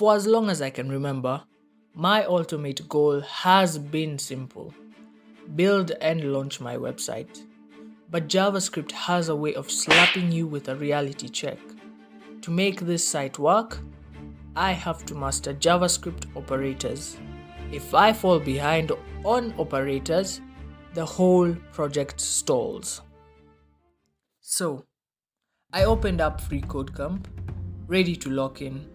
For as long as I can remember, my ultimate goal has been simple: build and launch my website. But JavaScript has a way of slapping you with a reality check. To make this site work, I have to master JavaScript operators. If I fall behind on operators, the whole project stalls. So, I opened up Free Code Camp, ready to lock in,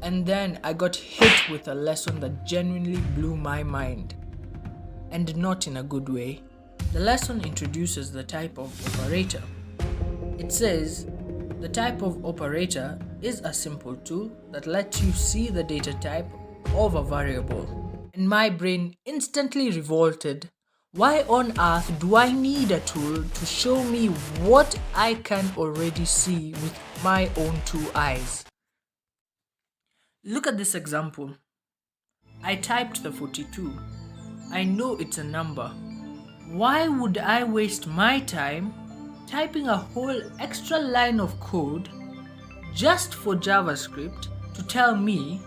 and then I got hit with a lesson that genuinely blew my mind, and not in a good way. The lesson introduces the type of operator. It says, the type of operator is a simple tool that lets you see the data type of a variable. And my brain instantly revolted. Why on earth do I need a tool to show me what I can already see with my own two eyes? Look at this example. I typed the 42. I know it's a number. Why would I waste my time typing a whole extra line of code just for JavaScript to tell me,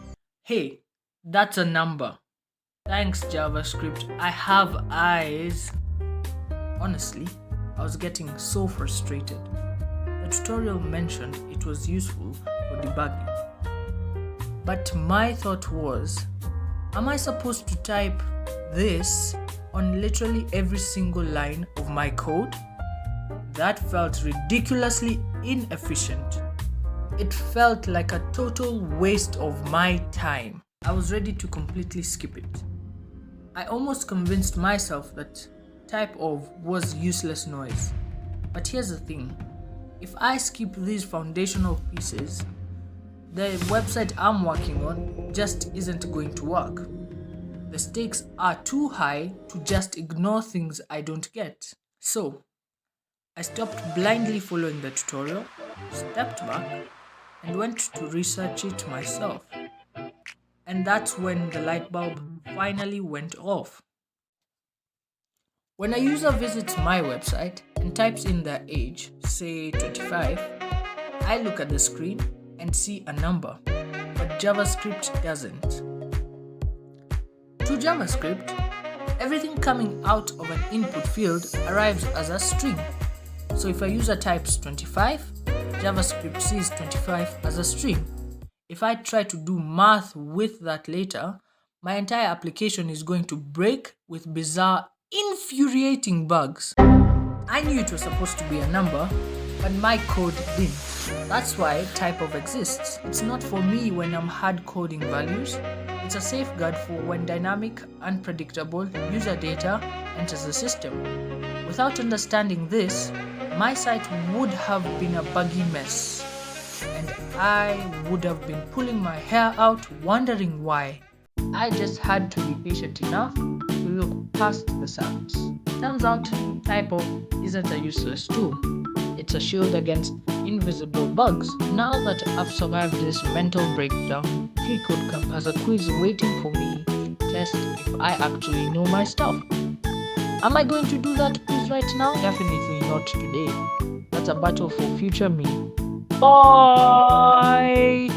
hey, that's a number? Thanks, JavaScript, I have eyes. Honestly, I was getting so frustrated. The tutorial mentioned it was useful for debugging. But my thought was, am I supposed to type this on literally every single line of my code? That felt ridiculously inefficient. It felt like a total waste of my time. I was ready to completely skip it. I almost convinced myself that typeof was useless noise. But here's the thing. If I skip these foundational pieces, the website I'm working on just isn't going to work. The stakes are too high to just ignore things I don't get. So, I stopped blindly following the tutorial, stepped back, and went to research it myself. And that's when the light bulb finally went off. When a user visits my website and types in their age, say 25, I look at the screen and see a number, but JavaScript doesn't. To JavaScript, everything coming out of an input field arrives as a string. So if a user types 25, JavaScript sees 25 as a string. If I try to do math with that later, my entire application is going to break with bizarre, infuriating bugs. I knew it was supposed to be a number, but my code didn't. That's why typeof exists. It's not for me when I'm hard coding values. It's a safeguard for when dynamic, unpredictable user data enters the system. Without understanding this, my site would have been a buggy mess. And I would have been pulling my hair out wondering why. I just had to be patient enough to look past the sounds. Turns out, typeof isn't a useless tool. It's a shield against invisible bugs. Now that I've survived this mental breakdown, Free Code Camp has a quiz waiting for me to test if I actually know my stuff. Am I going to do that quiz right now? Definitely not today. That's a battle for future me. Bye!